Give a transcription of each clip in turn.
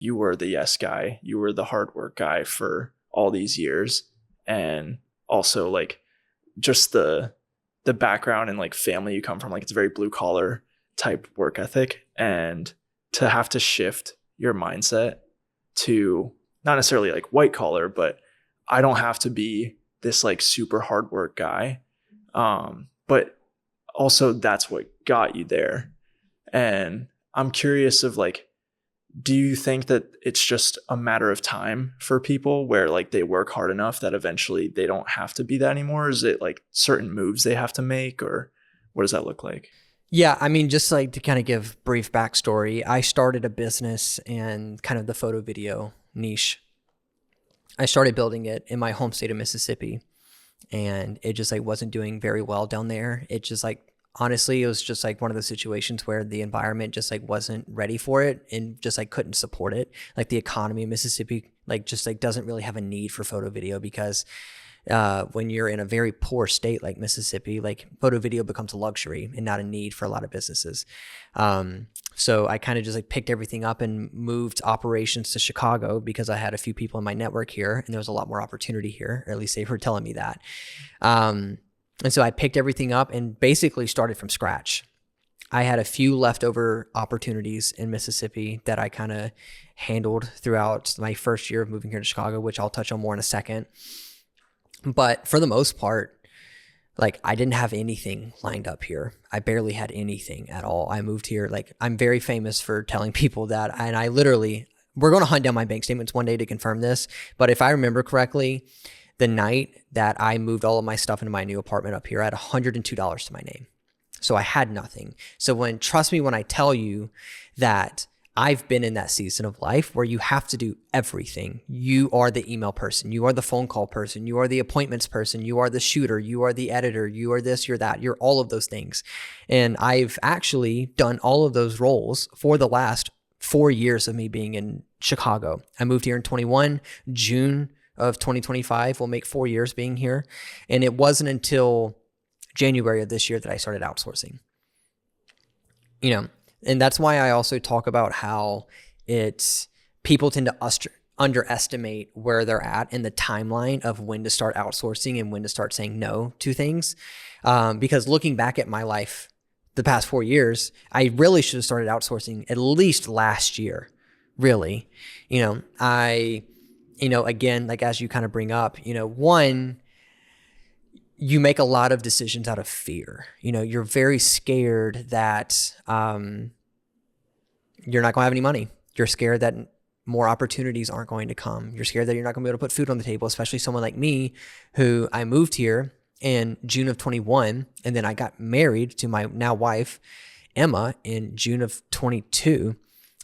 you were the yes guy, you were the hard work guy for all these years. And also like just the background and like family you come from, like it's very blue collar type work ethic. And to have to shift your mindset to not necessarily like white collar, but I don't have to be this like super hard work guy. But also that's what got you there. And I'm curious of like, do you think that it's just a matter of time for people where like they work hard enough that eventually they don't have to be that anymore? Is it like certain moves they have to make, or what does that look like? Yeah, I mean, just like to kind of give brief backstory, I started a business in kind of the photo video niche. I started building it in my home state of Mississippi, and it just like wasn't doing very well down there. It just like honestly, it was just like one of those situations where the environment just like wasn't ready for it and just like couldn't support it. Like the economy of Mississippi like just like doesn't really have a need for photo video because when you're in a very poor state like Mississippi, like photo video becomes a luxury and not a need for a lot of businesses. So I kind of just like picked everything up and moved operations to Chicago because I had a few people in my network here and there was a lot more opportunity here, or at least they were telling me that. And so I picked everything up and basically started from scratch. I had a few leftover opportunities in Mississippi that I kind of handled throughout my first year of moving here to Chicago, which I'll touch on more in a second. But for the most part, like I didn't have anything lined up here. I barely had anything at all. I moved here. Like I'm very famous for telling people that, and I literally, we're going to hunt down my bank statements one day to confirm this. But if I remember correctly, the night that I moved all of my stuff into my new apartment up here, I had $102 to my name. So I had nothing. So trust me when I tell you that I've been in that season of life where you have to do everything. You are the email person. You are the phone call person. You are the appointments person. You are the shooter. You are the editor. You are this, you're that. You're all of those things. And I've actually done all of those roles for the last 4 years of me being in Chicago. I moved here in 21, June of 2025 will make 4 years being here. And it wasn't until January of this year that I started outsourcing. You know, and that's why I also talk about how people tend to underestimate where they're at in the timeline of when to start outsourcing and when to start saying no to things. Because looking back at my life the past 4 years, I really should have started outsourcing at least last year, really. Again, like as you kind of bring up, one, you make a lot of decisions out of fear. You're very scared that you're not going to have any money. You're scared that more opportunities aren't going to come. You're scared that you're not going to be able to put food on the table, especially someone like me who I moved here in June of 21, and then I got married to my now wife, Emma, in June of 22.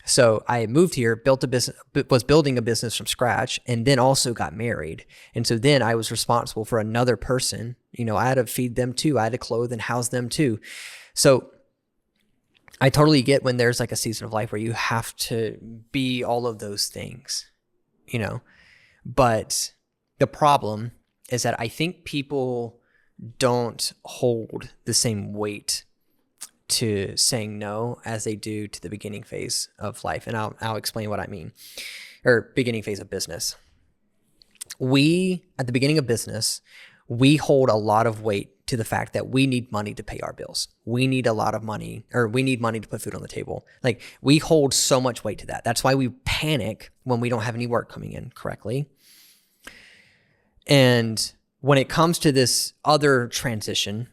So I moved here, built a business, was building a business from scratch, and then also got married. And so then I was responsible for another person. I had to feed them too. I had to clothe and house them too. So I totally get when there's like a season of life where you have to be all of those things, but the problem is that I think people don't hold the same weight to saying no as they do to the beginning phase of life. And I'll explain what I mean, or beginning phase of business. At the beginning of business, we hold a lot of weight to the fact that we need money to pay our bills. We need a lot of money, or we need money to put food on the table. Like we hold so much weight to that. That's why we panic when we don't have any work coming in correctly. And when it comes to this other transition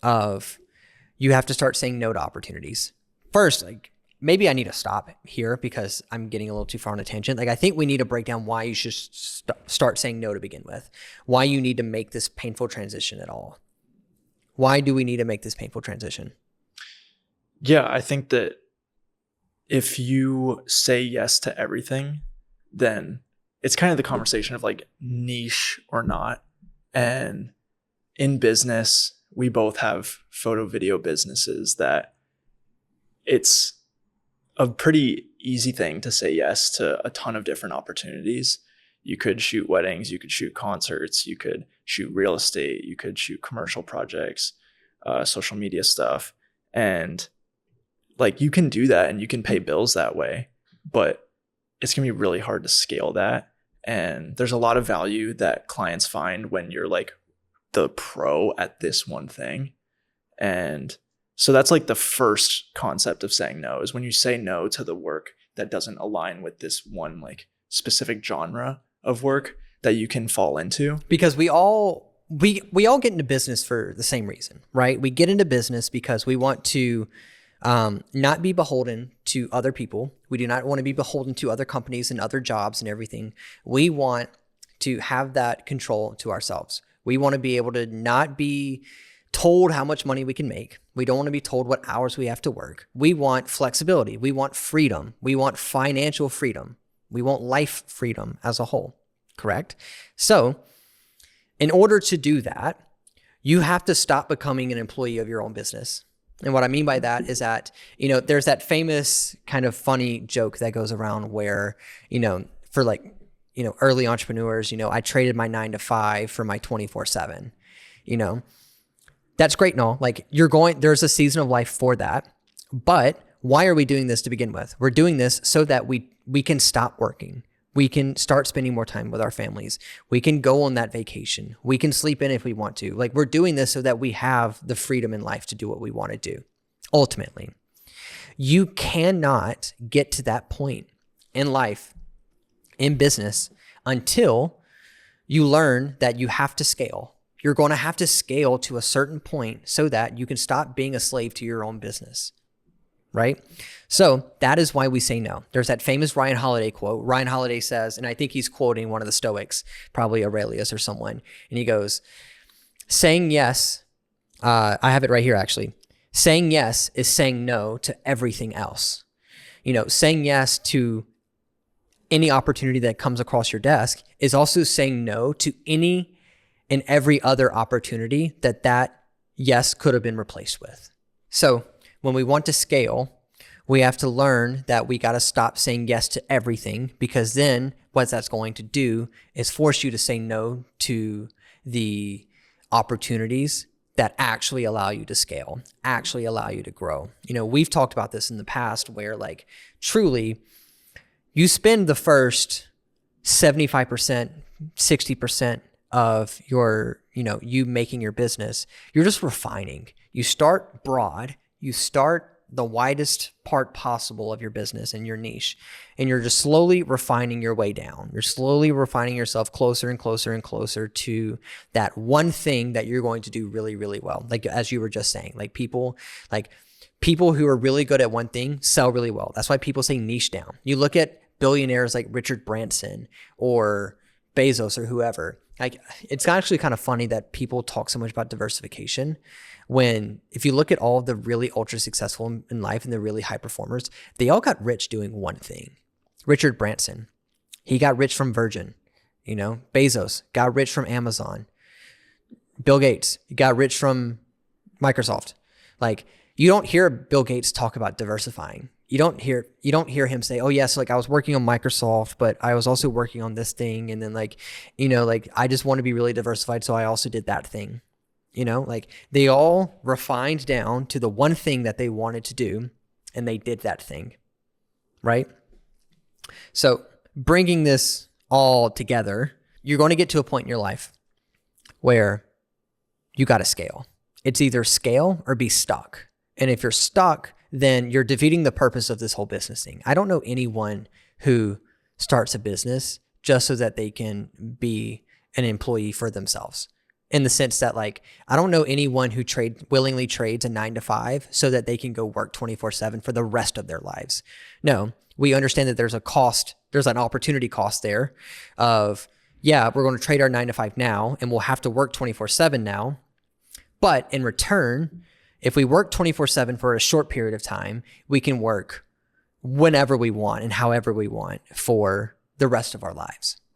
of you have to start saying no to opportunities. First, like maybe I need to stop here because I'm getting a little too far on a tangent. Like I think we need to break down why you should start saying no to begin with. Why you need to make this painful transition at all. Why do we need to make this painful transition? Yeah, I think that if you say yes to everything, then it's kind of the conversation of like niche or not. And in business, we both have photo video businesses that it's a pretty easy thing to say yes to a ton of different opportunities. You could shoot weddings, you could shoot concerts, you could shoot real estate, you could shoot commercial projects, social media stuff. And like you can do that and you can pay bills that way. But it's going to be really hard to scale that. And there's a lot of value that clients find when you're like the pro at this one thing. And so that's like the first concept of saying no, is when you say no to the work that doesn't align with this one like specific genre of work that you can fall into. Because we all get into business for the same reason, right? We get into business because we want to not be beholden to other people. We do not want to be beholden to other companies and other jobs and everything. We want to have that control to ourselves. We want to be able to not be told how much money we can make. We don't want to be told what hours we have to work. We want flexibility. We want freedom. We want financial freedom. We want life freedom as a whole, correct? So in order to do that, you have to stop becoming an employee of your own business. And what I mean by that is that, there's that famous kind of funny joke that goes around where, for like, early entrepreneurs, I traded my 9 to 5 for my 24/7, that's great and all. Like there's a season of life for that. But why are we doing this to begin with? We're doing this so that we can stop working. We can start spending more time with our families. We can go on that vacation. We can sleep in if we want to. Like we're doing this so that we have the freedom in life to do what we want to do. Ultimately, you cannot get to that point in life, in business, until you learn that you have to scale. You're going to have to scale to a certain point so that you can stop being a slave to your own business, right? So that is why we say no. There's that famous Ryan Holiday quote. Ryan Holiday says, and I think he's quoting one of the Stoics, probably Aurelius or someone, and he goes, saying yes, I have it right here actually. Saying yes is saying no to everything else. Saying yes to any opportunity that comes across your desk is also saying no to any and every other opportunity that yes could have been replaced with. So when we want to scale, we have to learn that we got to stop saying yes to everything, because then what that's going to do is force you to say no to the opportunities that actually allow you to scale, actually allow you to grow. We've talked about this in the past where like truly you spend the first 75%, 60% of your, you making your business, you're just refining. You start broad, you start the widest part possible of your business and your niche, and you're just slowly refining your way down. You're slowly refining yourself closer and closer and closer to that one thing that you're going to do really, really well. Like, as you were just saying, people who are really good at one thing sell really well. That's why people say niche down. You look at billionaires like Richard Branson or Bezos or whoever. Like, it's actually kind of funny that people talk so much about diversification when, if you look at all of the really ultra successful in life and the really high performers, they all got rich doing one thing. Richard Branson, he got rich from Virgin. Bezos got rich from Amazon. Bill Gates got rich from Microsoft. Like, you don't hear Bill Gates talk about diversifying. You don't hear him say, oh yes, like I was working on Microsoft, but I was also working on this thing. And then I just want to be really diversified. So I also did that thing, they all refined down to the one thing that they wanted to do, and they did that thing. Right. So bringing this all together, you're going to get to a point in your life where you got to scale. It's either scale or be stuck. And if you're stuck, then you're defeating the purpose of this whole business thing. I don't know anyone who starts a business just so that they can be an employee for themselves. In the sense that, I don't know anyone who willingly trades a 9 to 5 so that they can go work 24/7 for the rest of their lives. No, we understand that there's a cost, there's an opportunity cost there of, we're going to trade our 9 to 5 now and we'll have to work 24/7 now. But in return, if we work 24/7 for a short period of time, we can work whenever we want and however we want for the rest of our lives.